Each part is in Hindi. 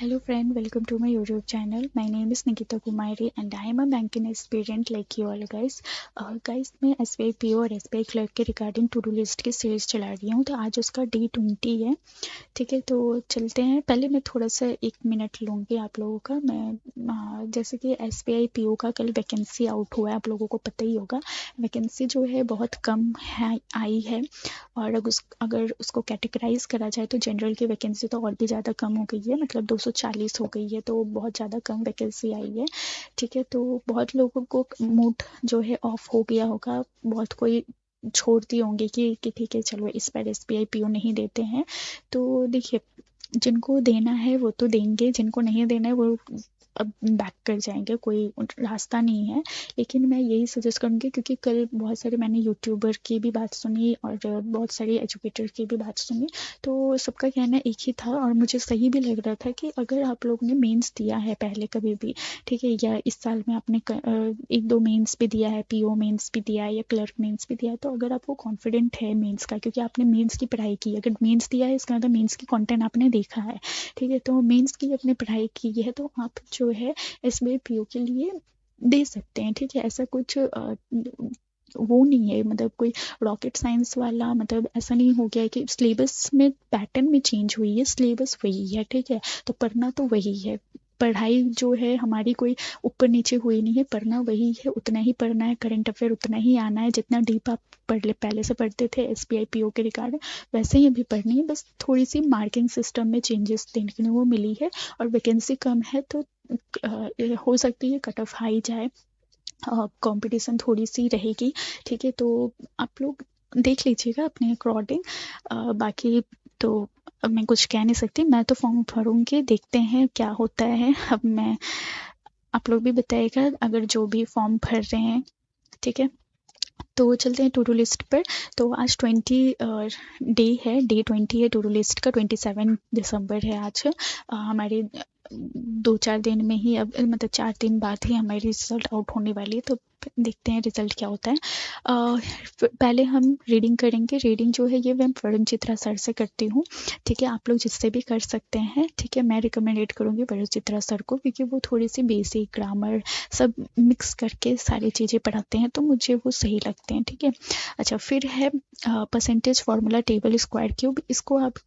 Hello friend, welcome to my YouTube channel. My name is Nikita Kumari and I am a banking aspirant like you all guys. Guys मैं SBI PO और SBI क्लर्क के रिगार्डिंग टू डू लिस्ट की सीरीज चला रही हूँ, तो आज उसका डे 20 है। ठीक है, तो चलते हैं। पहले मैं थोड़ा सा 1 मिनट लूँगी आप लोगों का। मैं जैसे कि SBI PO का कल वैकेंसी आउट हुआ है, आप लोगों को पता ही होगा। वैकेंसी जो है बहुत कम है आई है, और अगर उसको कैटेगराइज करा जाए तो जनरल की वैकेंसी तो और भी ज़्यादा कम हो गई है, मतलब 240 हो गई है, तो बहुत ज़्यादा कम वैकेंसी आई है। ठीक है, तो बहुत लोगों को मूड जो है ऑफ हो गया होगा, बहुत कोई छोड़ती होंगी कि ठीक है चलो इस बार SBI PO नहीं देते हैं। तो देखिए, जिनको देना है वो तो देंगे, जिनको नहीं देना है वो अब बैक कर जाएंगे, कोई रास्ता नहीं है। लेकिन मैं यही सजेस्ट करूँगी, क्योंकि कल बहुत सारे मैंने यूट्यूबर की भी बात सुनी और बहुत सारी एजुकेटर की भी बात सुनी, तो सबका कहना एक ही था और मुझे सही भी लग रहा था कि अगर आप लोगों ने मेंस दिया है पहले कभी भी, ठीक है, या इस साल में आपने 1-2 मेंस भी दिया है, PO मेंस भी दिया है या क्लर्क मेंस भी दिया है, तो अगर आपको कॉन्फिडेंट है मेंस का, क्योंकि आपने मेंस की पढ़ाई की, अगर मेंस दिया है इसका मतलब मेंस की कंटेंट आपने देखा है। ठीक है, तो मेंस की अपनी पढ़ाई की है तो आप जो है SBI PO के लिए दे सकते हैं। ठीक है, ऐसा कुछ वो नहीं है, मतलब कोई रॉकेट साइंस वाला, मतलब ऐसा नहीं हो गया है कि सिलेबस में पैटर्न में चेंज हुई है, सिलेबस वही है। ठीक है, तो पढ़ना तो वही है, पढ़ाई जो है हमारी कोई ऊपर नीचे हुई नहीं है, पढ़ना वही है, उतना ही पढ़ना है, करंट अफेयर उतना ही आना है, जितना डीप आप पहले से पढ़ते थे SBI PO के रिगार्ड, वैसे ही अभी पढ़नी है। बस थोड़ी सी मार्किंग सिस्टम में चेंजेस देखने को मिली है, और वैकेंसी कम है तो हो सकती है कट ऑफ हाई जाए, कंपटीशन थोड़ी सी रहेगी। ठीक है, तो आप लोग देख लीजिएगा अपने अकॉर्डिंग। बाकी तो अब मैं कुछ कह नहीं सकती, मैं तो फॉर्म भरूंगी, देखते हैं क्या होता है। अब मैं आप लोग भी बताइएगा अगर जो भी फॉर्म भर रहे हैं। ठीक है, तो चलते हैं टू डू लिस्ट पर। तो आज डे 20 है टू डू लिस्ट का, 27 दिसंबर है आज। हमारे 2-4 दिन में ही, अब मतलब 4 दिन बाद ही हमारी रिजल्ट आउट होने वाली है, तो देखते हैं रिजल्ट क्या होता है। पहले हम रीडिंग करेंगे। रीडिंग जो है ये मैं वरुण चित्रा सर से करती हूँ। ठीक है, आप लोग जिससे भी कर सकते हैं। ठीक है, मैं रिकमेंडेड करूँगी वरुण चित्रा सर को, क्योंकि वो थोड़ी सी बेसिक ग्रामर सब मिक्स करके सारी चीज़ें पढ़ाते हैं, तो मुझे वो सही लगते हैं। ठीक है, अच्छा, फिर है percentage formula table square cube. इसको आप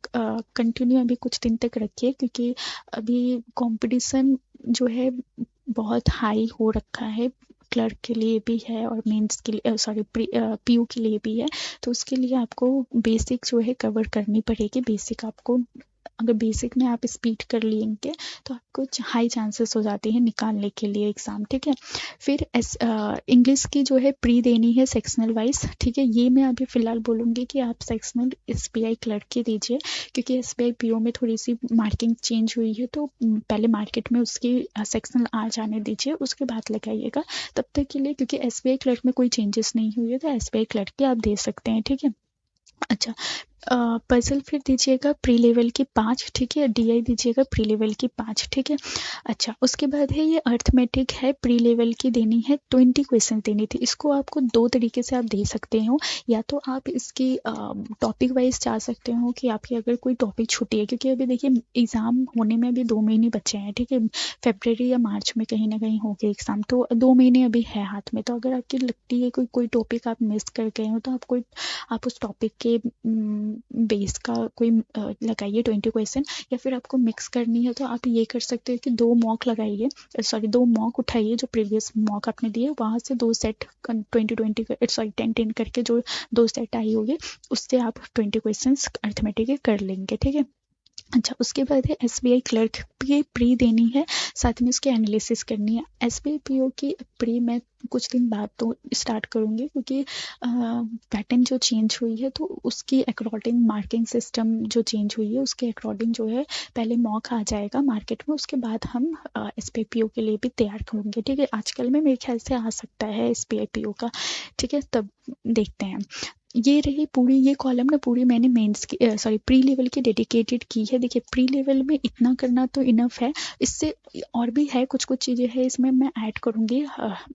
कंटिन्यू अभी कुछ दिन तक रखिए, क्योंकि अभी कंपटीशन जो है बहुत हाई हो रखा है, क्लर्क के लिए भी है और मेंस के लिए, सॉरी PO के लिए भी है। तो उसके लिए आपको बेसिक जो है कवर करनी पड़ेगी। बेसिक आपको, अगर बेसिक में आप स्पीड कर लेंगे तो आपको हाई चांसेस हो जाते हैं निकालने के लिए एग्ज़ाम। ठीक है, फिर इंग्लिश की जो है प्री देनी है सेक्शनल वाइज। ठीक है, ये मैं अभी फ़िलहाल बोलूँगी कि आप सेक्शनल SBI क्लर्क की दीजिए, क्योंकि SBI PO में थोड़ी सी मार्किंग चेंज हुई है, तो पहले मार्केट में उसकी सेक्शनल आ जाने दीजिए, उसके बाद लगाइएगा तब तक के लिए, क्योंकि SBI क्लर्क में कोई चेंजेस नहीं हुई है, तो SBI क्लर्क की आप दे सकते हैं। ठीक है, अच्छा, पजल फिर दीजिएगा प्री लेवल की 5। ठीक है, DI दीजिएगा प्री लेवल की 5। ठीक है, अच्छा, उसके बाद है ये अर्थमेटिक है, प्री लेवल की देनी है, 20 क्वेश्चन देनी थी। इसको आपको 2 तरीके से आप दे सकते हो, या तो आप इसकी टॉपिक वाइज जा सकते हो कि आपकी अगर कोई टॉपिक छुट्टी है, क्योंकि अभी देखिए एग्ज़ाम होने में अभी 2 महीने बचे हैं। ठीक है, फरवरी या मार्च में कहीं ना कहीं होंगे एग्ज़ाम, तो 2 महीने अभी है हाथ में। तो अगर आपकी लगती है कोई टॉपिक आप मिस कर गए हो, तो आप उस टॉपिक के बेस का कोई लगाइए 20 क्वेश्चन, या फिर आपको मिक्स करनी है तो आप ये कर सकते हो कि 2 मॉक लगाइए, सॉरी 2 मॉक उठाइए, जो प्रीवियस मॉक आपने दिए वहाँ से 2 सेट 20-20 सॉरी 10-10 करके जो 2 सेट आई होगी, उससे आप 20 क्वेश्चन अर्थमेटिक के कर लेंगे। ठीक है, अच्छा, उसके बाद है SBI क्लर्क की प्री देनी है, साथ में उसकी एनालिसिस करनी है। SBI PO की प्री मैं कुछ दिन बाद तो स्टार्ट करूँगी, क्योंकि पैटर्न जो चेंज हुई है तो उसकी अकॉर्डिंग मार्किंग सिस्टम जो चेंज हुई है उसके अकॉर्डिंग जो है पहले मॉक आ जाएगा मार्केट में, उसके बाद हम SBI PO के लिए भी तैयार करेंगे। ठीक है, आजकल में मेरे ख्याल से आ सकता है SBI PO का। ठीक है, तब देखते हैं। ये रही पूरी, ये कॉलम ना पूरी मैंने मेंस की, सॉरी प्री लेवल की डेडिकेटेड की है। देखिए, प्री लेवल में इतना करना तो इनफ है, इससे और भी है, कुछ कुछ चीज़ें हैं इसमें मैं ऐड करूँगी,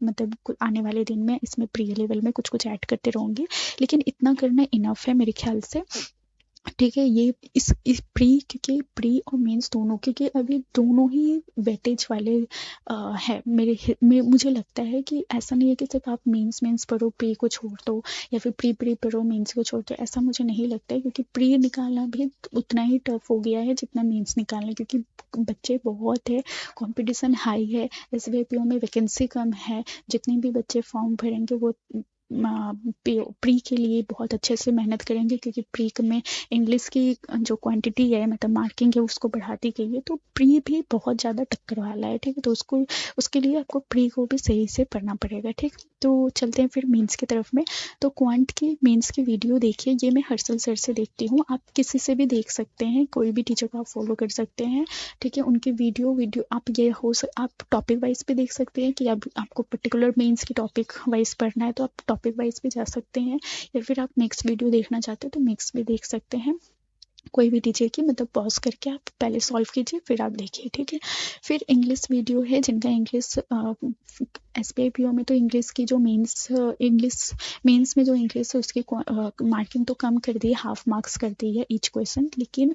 मतलब आने वाले दिन में इसमें प्री लेवल में कुछ कुछ ऐड करते रहूँगी, लेकिन इतना करना इनफ है मेरे ख्याल से। ठीक है। ये इस प्री, क्योंकि प्री और मेंस दोनों, क्योंकि अभी दोनों ही वेटेज वाले है मुझे लगता है कि ऐसा नहीं है कि सिर्फ आप मेंस पढ़ो, प्री को छोड़ दो, या फिर प्री पढ़ो मेंस को छोड़ दो, ऐसा मुझे नहीं लगता है, क्योंकि प्री निकालना भी उतना ही टफ हो गया है जितना मेंस निकालना, क्योंकि बच्चे बहुत है, कंपटीशन हाई है, एसवीपीओ में वैकेंसी कम है, जितने भी बच्चे फॉर्म भरेंगे वो प्री के लिए बहुत अच्छे से मेहनत करेंगे, क्योंकि प्री में इंग्लिश की जो क्वांटिटी है, मतलब मार्किंग है, उसको बढ़ाती गई है, तो प्री भी बहुत ज़्यादा टक्कर वाला है। ठीक है, तो उसको उसके लिए आपको प्री को भी सही से पढ़ना पड़ेगा। ठीक, तो चलते हैं फिर मेंस की तरफ में। तो क्वांट की मेंस की वीडियो देखिए, ये मैं हर्षल सर से देखती हूँ, आप किसी से भी देख सकते हैं, कोई भी टीचर को आप फॉलो कर सकते हैं। ठीक है, उनकी वीडियो आप आप टॉपिक वाइज भी देख सकते हैं कि अब आपको पर्टिकुलर मेंस की टॉपिक वाइज पढ़ना है तो आप टॉपिक वाइज भी जा सकते हैं, या फिर आप नेक्स्ट वीडियो देखना चाहते हो तो नेक्स्ट भी देख सकते हैं। कोई भी टीचर की, मतलब पॉज करके आप पहले सॉल्व कीजिए फिर आप देखिए। ठीक है, फिर इंग्लिश वीडियो है, जिनका इंग्लिश एसबीआईपीओ में तो इंग्लिश की जो मेंस में जो इंग्लिश है उसकी मार्किंग तो कम कर दी है, हाफ मार्क्स कर दी है ईच क्वेश्चन, लेकिन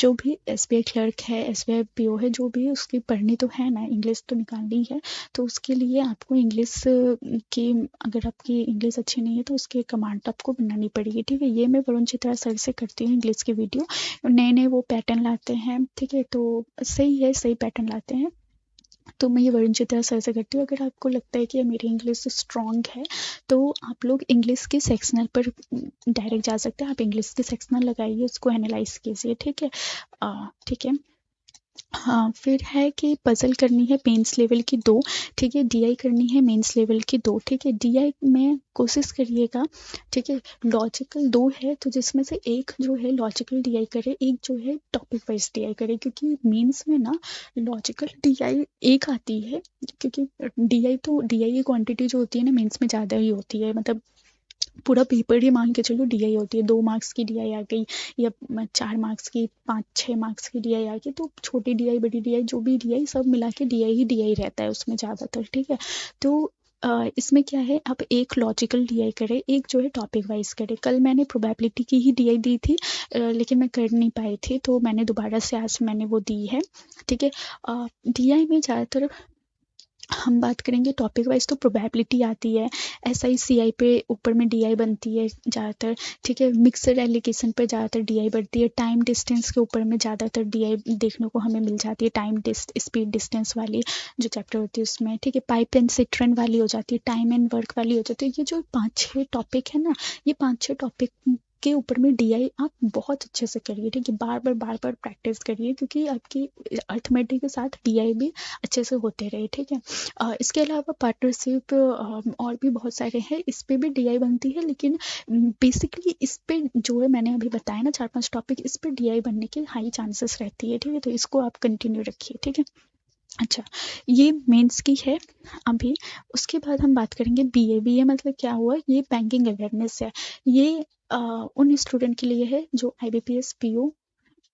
जो भी एसबीआई क्लर्क है, एसबीआई पीओ है, जो भी उसकी पढ़नी तो है ना, इंग्लिश तो निकालनी है, तो उसके लिए आपको इंग्लिश की, अगर आपकी इंग्लिश अच्छी नहीं है तो उसकी कमांड आपको बनानी पड़ेगी। ठीक है, ये मैं वरुण चित्रा सर से करती हूँ इंग्लिश की वीडियो, नए नए वो पैटर्न लाते हैं। ठीक है, तो सही है, सही पैटर्न लाते हैं, तो मैं ये वरुण चित्रा सर से करती हूँ। अगर आपको लगता है कि मेरी इंग्लिश स्ट्रॉन्ग है तो आप लोग इंग्लिश की सेक्शनल पर डायरेक्ट जा सकते हैं, आप इंग्लिश की सेक्शनल लगाइए, उसको एनालाइज कीजिए। ठीक है, ठीक है। हाँ, फिर है कि पजल करनी है मेंस लेवल की 2। ठीक है, डीआई करनी है मेंस लेवल की 2। ठीक है, डीआई में कोशिश करिएगा, ठीक है, लॉजिकल 2 है तो जिसमें से एक जो है लॉजिकल डीआई करे, एक जो है टॉपिक वाइज डीआई करे, क्योंकि मेंस में ना लॉजिकल डीआई एक आती है, क्योंकि डीआई की क्वांटिटी जो होती है ना मेंस में ज़्यादा ही होती है, मतलब पूरा पेपर ही मान के चलो डीआई होती है, 2 मार्क्स की डीआई आ गई, या 4 मार्क्स की, 5-6 मार्क्स की डीआई आ गई, तो छोटी डीआई बड़ी डीआई जो भी डीआई सब मिला के डीआई ही डीआई रहता है उसमें ज़्यादातर। ठीक है, तो इसमें क्या है, आप एक लॉजिकल डीआई करें, एक जो है टॉपिक वाइज करें। कल मैंने प्रोबेबिलिटी की ही डीआई दी थी, लेकिन मैं कर नहीं पाई थी, तो मैंने दोबारा से आज मैंने वो दी है। ठीक है, डीआई में ज़्यादातर हम बात करेंगे टॉपिक वाइज तो प्रोबेबिलिटी आती है, एसआईसीआई पे ऊपर में डीआई बनती है ज़्यादातर। ठीक है, मिक्सड एलिगेशन पे ज़्यादातर डीआई बढ़ती है, टाइम डिस्टेंस के ऊपर में ज़्यादातर डीआई देखने को हमें मिल जाती है, टाइम स्पीड डिस्टेंस वाली जो चैप्टर होती है उसमें। ठीक है, पाइप एंड सिट्रन वाली हो जाती है, टाइम एंड वर्क वाली हो जाती है। ये जो 5-6 टॉपिक है ना, ये 5-6 टॉपिक के ऊपर में डीआई आप बहुत अच्छे से करिए। ठीक है, बार बार प्रैक्टिस करिए, क्योंकि आपकी अर्थमेटिक के साथ डीआई भी अच्छे से होते रहे। ठीक है, इसके अलावा पार्टनरशिप और भी बहुत सारे हैं, इस पे भी डीआई बनती है, लेकिन बेसिकली इस पे जो है मैंने अभी बताया ना 4-5 टॉपिक, इस पे डीआई बनने की हाई चांसेस रहती है। ठीक है, तो इसको आप कंटिन्यू रखिए। ठीक है, अच्छा, ये मेंस की है अभी। उसके बाद हम बात करेंगे बीए मतलब क्या हुआ, ये बैंकिंग अवेयरनेस है, ये उन स्टूडेंट के लिए है जो आईबीपीएस पीओ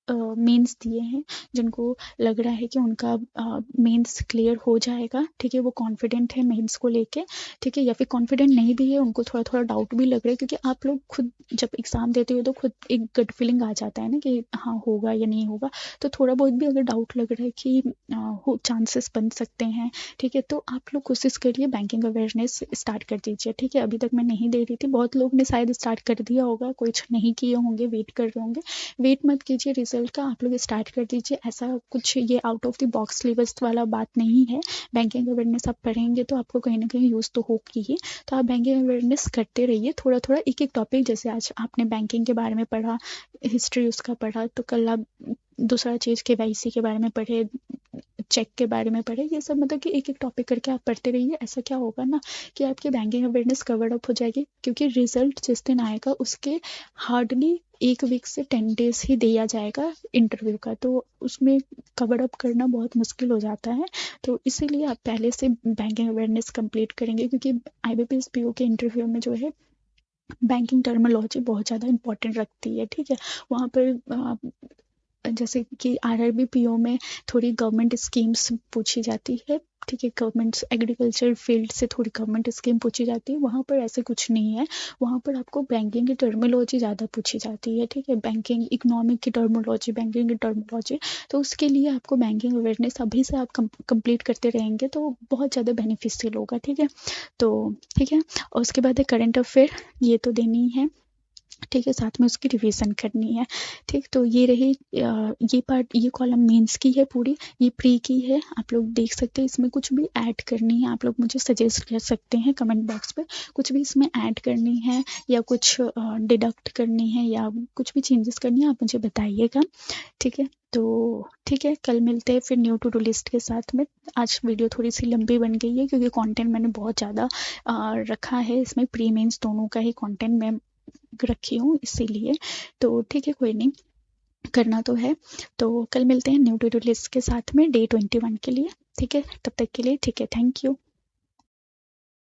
मेंस दिए हैं, जिनको लग रहा है कि उनका मेंस क्लियर हो जाएगा। ठीक है, वो कॉन्फिडेंट है मेंस को लेके। ठीक है, या फिर कॉन्फिडेंट नहीं भी है, उनको थोड़ा थोड़ा डाउट भी लग रहा है, क्योंकि आप लोग खुद जब एग्ज़ाम देते हो तो खुद एक गट फीलिंग आ जाता है ना कि हाँ होगा या नहीं होगा, तो थोड़ा बहुत भी अगर डाउट लग रहा है कि हो चांसेस बन सकते हैं। ठीक है, तो आप लोग कोशिश करिए बैंकिंग अवेयरनेस स्टार्ट कर दीजिए। ठीक है, अभी तक मैं नहीं दे रही थी, बहुत लोग ने शायद स्टार्ट कर दिया होगा, कुछ नहीं किए होंगे, वेट कर रहे होंगे। वेट मत कीजिए रिजल्ट का, आप लोग स्टार्ट कर दीजिए। ऐसा कुछ ये out of the box syllabus वाला बात नहीं है, बैंकिंग अवेयरनेस आप पढ़ेंगे तो आपको कहीं ना कहीं यूज़ तो होगी ही, तो आप बैंकिंग अवेयरनेस करते रहिए, थोड़ा थोड़ा एक एक टॉपिक, जैसे आज आपने बैंकिंग के बारे में पढ़ा, हिस्ट्री उसका पढ़ा, तो कल आप दूसरा चीज़ केवाईसी के बारे में पढ़े, चेक के बारे में पढ़े, ये सब मतलब कि एक एक टॉपिक करके आप पढ़ते रहिए। ऐसा क्या होगा ना कि आपकी बैंकिंग अवेयरनेस कवर्ड अप हो जाएगी, क्योंकि रिजल्ट जिस दिन आएगा उसके हार्डली 1 वीक से 10 डेज ही दिया जाएगा इंटरव्यू का, तो उसमें कवर अप करना बहुत मुश्किल हो जाता है। तो इसीलिए आप पहले से बैंकिंग अवेयरनेस कंप्लीट करेंगे, क्योंकि आईबीपीएस पीओ के इंटरव्यू में जो है बैंकिंग टर्मिनोलॉजी बहुत ज़्यादा इंपॉर्टेंट रखती है। ठीक है, वहाँ पर जैसे कि आरआरबी पीओ में थोड़ी गवर्नमेंट स्कीम्स पूछी जाती है, ठीक है, गवर्नमेंट एग्रीकल्चर फील्ड से थोड़ी गवर्नमेंट स्कीम पूछी जाती है, वहाँ पर ऐसे कुछ नहीं है। वहाँ पर आपको बैंकिंग की टर्मिनोलॉजी ज़्यादा पूछी जाती है, ठीक है, बैंकिंग इकोनॉमिक की टर्मिनोलॉजी, बैंकिंग की टर्मिनोलॉजी। तो उसके लिए आपको बैंकिंग अवेयरनेस अभी से आप कंप्लीट करते रहेंगे तो बहुत ज़्यादा बेनिफिशियल होगा, ठीक है। तो ठीक है, और उसके बाद है करंट अफेयर, ये तो देनी है, ठीक है, साथ में उसकी रिवीजन करनी है, ठीक। तो ये रही ये पार्ट, ये कॉलम मेंस की है पूरी, ये प्री की है। आप लोग देख सकते हैं, इसमें कुछ भी ऐड करनी है आप लोग मुझे सजेस्ट कर सकते हैं कमेंट बॉक्स पे, कुछ भी इसमें ऐड करनी है या कुछ डिडक्ट करनी है या कुछ भी चेंजेस करनी है आप मुझे बताइएगा, ठीक है। तो ठीक है, कल मिलते हैं फिर न्यू टू डू लिस्ट के साथ में। आज वीडियो थोड़ी सी लंबी बन गई है क्योंकि कंटेंट मैंने बहुत ज़्यादा रखा है, इसमें प्री मेंस दोनों का ही कंटेंट मैं रखी हूँ इसीलिए। तो ठीक है, कोई नहीं, करना तो है। तो कल मिलते हैं न्यू टू डू लिस्ट के साथ में डे 21 के लिए, ठीक है, तब तक के लिए ठीक है, थैंक यू।